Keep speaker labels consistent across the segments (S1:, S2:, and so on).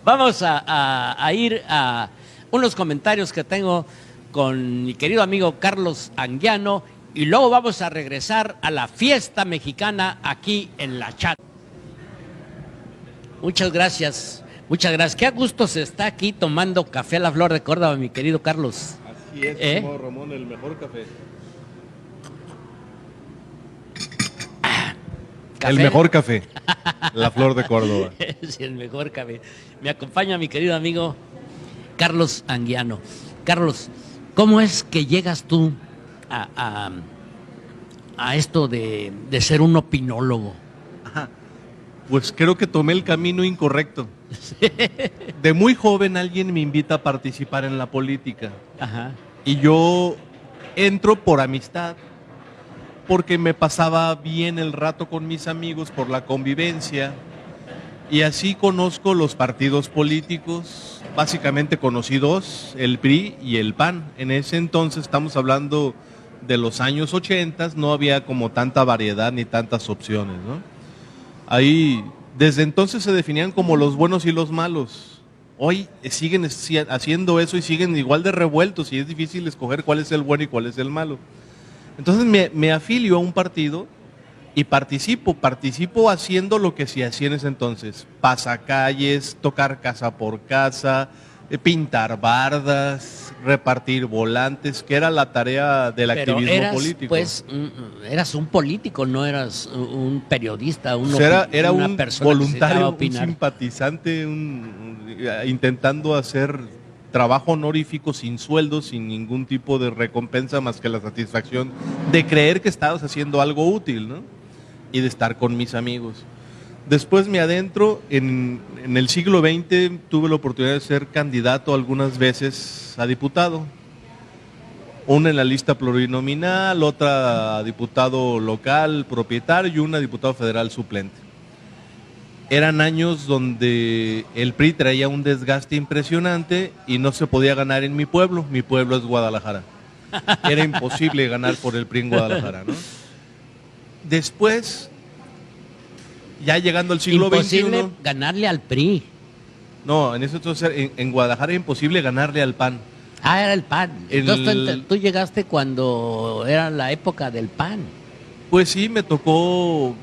S1: Vamos a ir a unos comentarios que tengo con mi querido amigo Carlos Anguiano y luego vamos a regresar a la fiesta mexicana aquí en la chat. Muchas gracias, muchas gracias. Qué a gusto se está aquí tomando café a la flor de Córdoba, mi querido Carlos.
S2: Así es, estimado Ramón, el mejor café.
S1: ¿Café?
S2: El mejor café, la flor de Córdoba.
S1: Sí, el mejor café. Me acompaña mi querido amigo Carlos Anguiano. Carlos, ¿cómo es que llegas tú a esto de ser un opinólogo?
S2: Pues creo que tomé el camino incorrecto. De muy joven alguien me invita a participar en la política.
S1: Ajá.
S2: Y yo entro por amistad, porque me pasaba bien el rato con mis amigos por la convivencia. Y así conozco los partidos políticos. Básicamente conocí dos, el PRI y el PAN. En ese entonces, estamos hablando de los años 80, no había como tanta variedad ni tantas opciones, ¿no? Ahí, desde entonces se definían como los buenos y los malos. Hoy siguen haciendo eso y siguen igual de revueltos y es difícil escoger cuál es el bueno y cuál es el malo. Entonces me afilio a un partido y participo haciendo lo que se hacía en ese entonces. Pasacalles, tocar casa por casa, pintar bardas, repartir volantes, que era la tarea del activismo político.
S1: Pues eras un político, no eras un periodista,
S2: Era
S1: una
S2: un
S1: persona
S2: voluntario, un simpatizante, intentando hacer trabajo honorífico sin sueldo, sin ningún tipo de recompensa más que la satisfacción de creer que estabas haciendo algo útil, ¿no? Y de estar con mis amigos. Después me adentro, en el siglo XX tuve la oportunidad de ser candidato algunas veces a diputado. Una en la lista plurinominal, otra a diputado local propietario y una a diputado federal suplente. Eran años donde el PRI traía un desgaste impresionante y no se podía ganar en mi pueblo es Guadalajara. Era imposible ganar por el PRI en Guadalajara, ¿no? Después, ya llegando al siglo
S1: imposible
S2: XXI...
S1: ganarle al PRI.
S2: No, en ese entonces en Guadalajara era imposible ganarle al PAN.
S1: Ah, era el PAN. Entonces tú llegaste cuando era la época del PAN.
S2: Pues sí, me tocó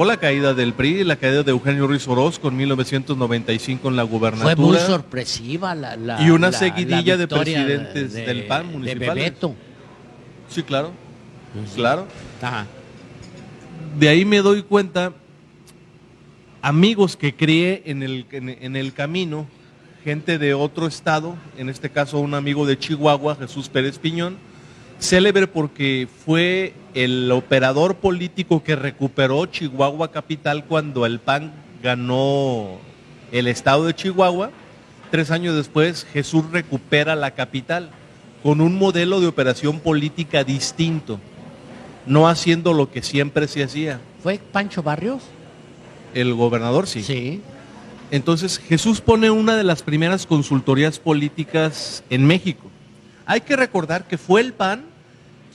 S2: la caída del PRI, la caída de Eugenio Ruiz Orozco en 1995 en la gubernatura.
S1: Fue muy sorpresiva
S2: y una seguidilla de presidentes del PAN municipales.
S1: De Bebeto.
S2: Sí, claro.
S1: Sí.
S2: Claro.
S1: Ajá.
S2: De ahí me doy cuenta, amigos que crié en el camino, gente de otro estado, en este caso un amigo de Chihuahua, Jesús Pérez Piñón, célebre porque fue el operador político que recuperó Chihuahua capital cuando el PAN ganó el estado de Chihuahua. 3 años después, Jesús recupera la capital con un modelo de operación política distinto, no haciendo lo que siempre se hacía.
S1: ¿Fue Pancho Barrios?
S2: El gobernador, sí.
S1: Sí.
S2: Entonces, Jesús pone una de las primeras consultorías políticas en México. Hay que recordar que fue el PAN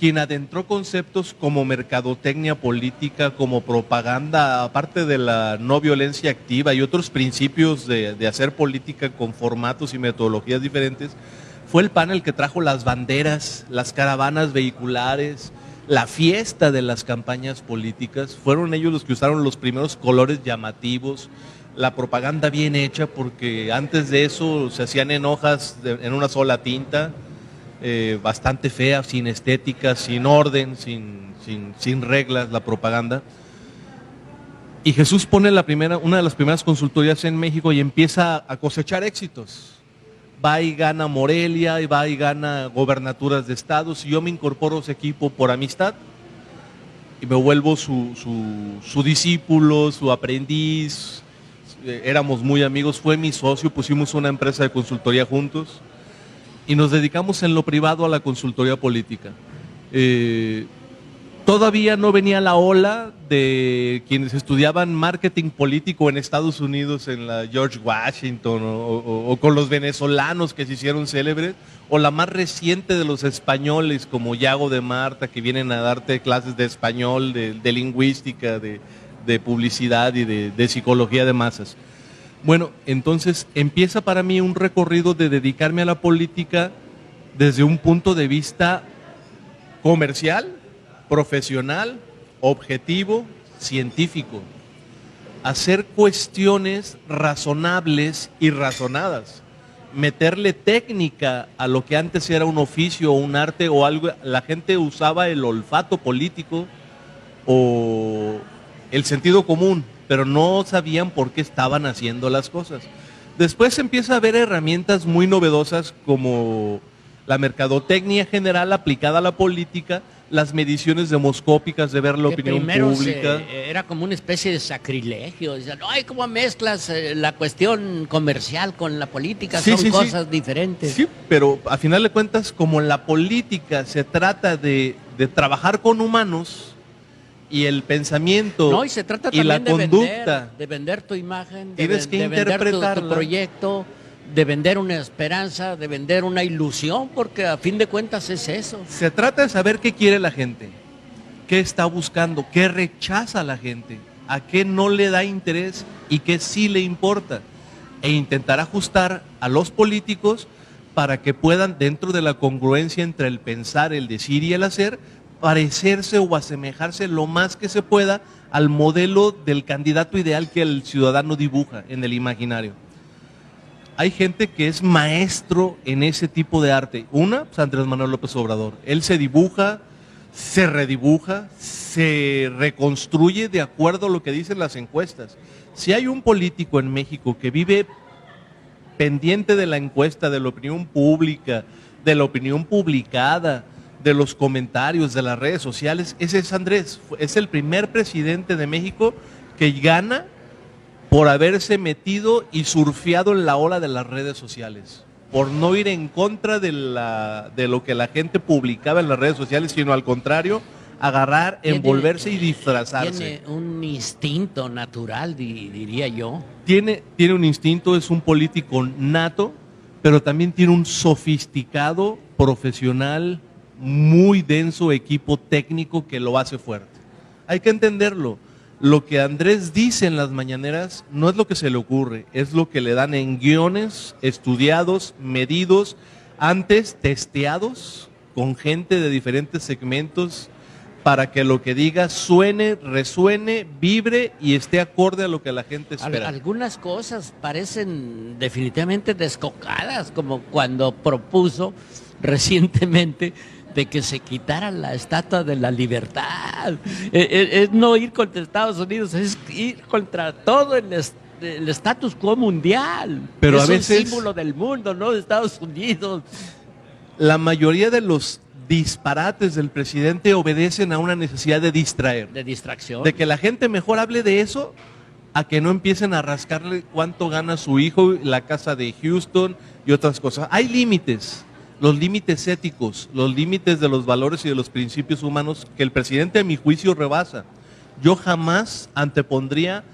S2: quien adentró conceptos como mercadotecnia política, como propaganda, aparte de la no violencia activa y otros principios de hacer política con formatos y metodologías diferentes. Fue el PAN el que trajo las banderas, las caravanas vehiculares, la fiesta de las campañas políticas. Fueron ellos los que usaron los primeros colores llamativos, la propaganda bien hecha, porque antes de eso se hacían en hojas en una sola tinta, bastante fea, sin estética, sin orden, sin reglas, la propaganda. Y Jesús pone una de las primeras consultorías en México y empieza a cosechar éxitos. Va y gana Morelia, y va y gana gobernaturas de estados, y yo me incorporo a ese equipo por amistad y me vuelvo su discípulo, su aprendiz. Éramos muy amigos, fue mi socio, pusimos una empresa de consultoría juntos y nos dedicamos en lo privado a la consultoría política. Todavía no venía la ola de quienes estudiaban marketing político en Estados Unidos, en la George Washington, o con los venezolanos que se hicieron célebres, o la más reciente de los españoles como Yago de Marta, que vienen a darte clases de español, de lingüística, de publicidad y de psicología de masas. Bueno, entonces empieza para mí un recorrido de dedicarme a la política desde un punto de vista comercial, profesional, objetivo, científico. Hacer cuestiones razonables y razonadas. Meterle técnica a lo que antes era un oficio o un arte o algo. La gente usaba el olfato político o el sentido común, pero no sabían por qué estaban haciendo las cosas. Después empieza a haber herramientas muy novedosas como la mercadotecnia general aplicada a la política, las mediciones demoscópicas de ver la opinión pública.
S1: Era como una especie de sacrilegio. Decían, ay, ¿cómo mezclas la cuestión comercial con la política?
S2: Sí,
S1: Son cosas diferentes.
S2: Sí, pero a final de cuentas, como la política se trata de trabajar con humanos y el pensamiento
S1: No, y se trata
S2: y la
S1: también
S2: conducta,
S1: de vender tu imagen,
S2: tienes que
S1: de vender
S2: interpretarla.
S1: tu proyecto, de vender una esperanza, de vender una ilusión, porque a fin de cuentas es eso.
S2: se trata de saber qué quiere la gente, qué está buscando, qué rechaza la gente, a qué no le da interés y qué sí le importa, e intentar ajustar a los políticos para que puedan, dentro de la congruencia entre el pensar, el decir y el hacer, parecerse o asemejarse lo más que se pueda al modelo del candidato ideal que el ciudadano dibuja en el imaginario. Hay gente que es maestro en ese tipo de arte. Una, pues Andrés Manuel López Obrador. Él se dibuja, se redibuja, se reconstruye de acuerdo a lo que dicen las encuestas. Si hay un político en México que vive pendiente de la encuesta, de la opinión pública, de la opinión publicada, de los comentarios, de las redes sociales, ese es Andrés. Es el primer presidente de México que gana por haberse metido y surfeado en la ola de las redes sociales, por no ir en contra de lo que la gente publicaba en las redes sociales, sino al contrario, agarrar, envolverse y disfrazarse.
S1: Tiene un instinto natural, diría yo.
S2: Tiene un instinto, es un político nato, pero también tiene un sofisticado, profesional, muy denso equipo técnico que lo hace fuerte. Hay que entenderlo. Lo que Andrés dice en las mañaneras no es lo que se le ocurre, es lo que le dan en guiones estudiados, medidos, antes testeados con gente de diferentes segmentos para que lo que diga suene, resuene, vibre y esté acorde a lo que la gente espera.
S1: Algunas cosas parecen definitivamente descocadas, como cuando propuso recientemente de que se quitara la Estatua de la Libertad. Es no ir contra Estados Unidos, es ir contra todo el status quo mundial.
S2: Pero
S1: es
S2: a veces,
S1: un símbolo del mundo, ¿no? De Estados Unidos.
S2: La mayoría de los disparates del presidente obedecen a una necesidad de distraer.
S1: De distracción.
S2: De que la gente mejor hable de eso a que no empiecen a rascarle cuánto gana su hijo, la casa de Houston y otras cosas. Hay límites. Los límites éticos, los límites de los valores y de los principios humanos que el presidente a mi juicio rebasa. Yo jamás antepondría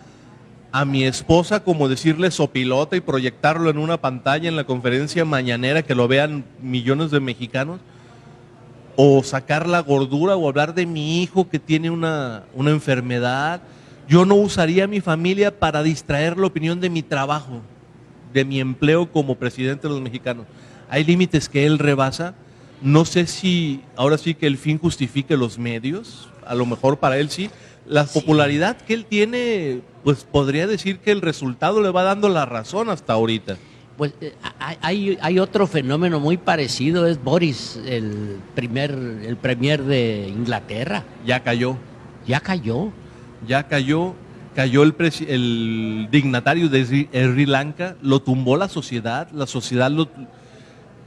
S2: a mi esposa como decirle sopilota y proyectarlo en una pantalla en la conferencia mañanera que lo vean millones de mexicanos, o sacar la gordura o hablar de mi hijo que tiene una enfermedad. Yo no usaría a mi familia para distraer la opinión de mi trabajo, de mi empleo como presidente de los mexicanos. Hay límites que él rebasa. No sé si ahora sí que el fin justifique los medios, a lo mejor para él sí. La popularidad que él tiene, pues podría decir que el resultado le va dando la razón hasta ahorita.
S1: Pues hay otro fenómeno muy parecido, es Boris, el premier de Inglaterra.
S2: Ya cayó.
S1: Ya cayó.
S2: Ya cayó. Cayó el dignatario de Sri Lanka, lo tumbó la sociedad lo...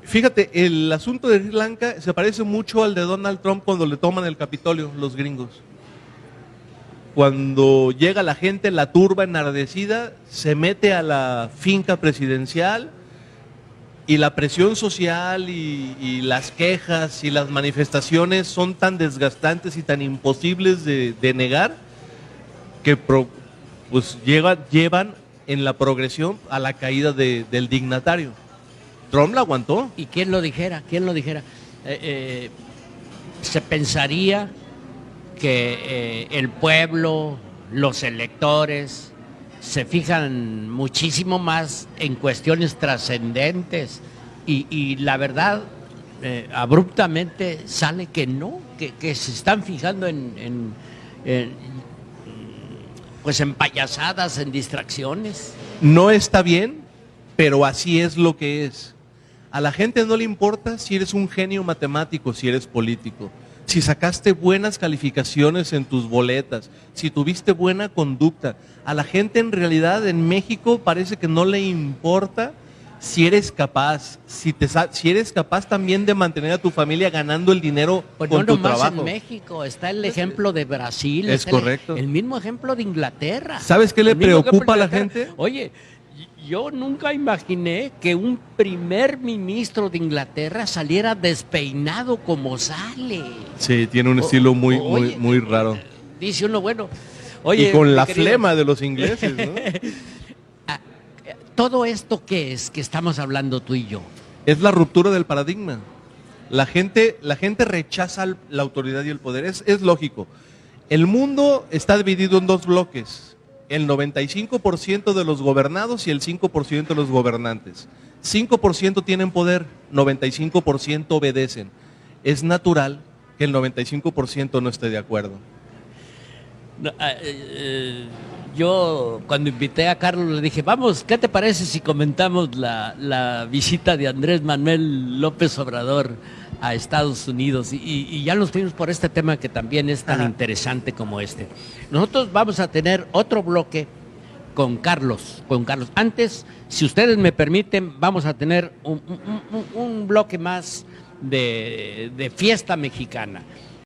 S2: Fíjate, el asunto de Sri Lanka se parece mucho al de Donald Trump cuando le toman el Capitolio, los gringos. Cuando llega la gente, la turba enardecida, se mete a la finca presidencial y la presión social y las quejas y las manifestaciones son tan desgastantes y tan imposibles de negar que pues llevan en la progresión a la caída del dignatario. Trump la aguantó.
S1: ¿Y quién lo dijera? Se pensaría que el pueblo, los electores, se fijan muchísimo más en cuestiones trascendentes y la verdad, abruptamente sale que no, que se están fijando pues en payasadas, en distracciones.
S2: No está bien, pero así es lo que es. A la gente no le importa si eres un genio matemático, si eres político, si sacaste buenas calificaciones en tus boletas, si tuviste buena conducta. A la gente en realidad en México parece que no le importa si eres capaz, si eres capaz también de mantener a tu familia ganando el dinero
S1: Pues
S2: con
S1: no
S2: tu
S1: nomás
S2: trabajo.
S1: en México, está el ejemplo de Brasil.
S2: Es
S1: está
S2: correcto.
S1: El mismo ejemplo de Inglaterra.
S2: ¿Sabes qué le
S1: El mismo
S2: preocupa
S1: ejemplo
S2: a
S1: de
S2: la
S1: Inglaterra.
S2: gente?
S1: Oye, yo nunca imaginé que un primer ministro de Inglaterra saliera despeinado como sale.
S2: Sí, tiene un estilo muy,
S1: Oye,
S2: muy raro.
S1: Dice uno, bueno, oye,
S2: Y con
S1: mi
S2: la
S1: querido,
S2: flema de los ingleses, ¿no?
S1: todo esto que es que estamos hablando tú y yo.
S2: Es la ruptura del paradigma. La gente rechaza la autoridad y el poder. Es lógico. El mundo está dividido en dos bloques. El 95% de los gobernados y el 5% de los gobernantes. 5% tienen poder, 95% obedecen. Es natural que el 95% no esté de acuerdo.
S1: No, yo cuando invité a Carlos le dije, vamos, ¿qué te parece si comentamos la visita de Andrés Manuel López Obrador a Estados Unidos? Y ya nos fuimos por este tema que también es tan interesante como este. Nosotros vamos a tener otro bloque con Carlos. Antes, si ustedes me permiten, vamos a tener un bloque más de fiesta mexicana.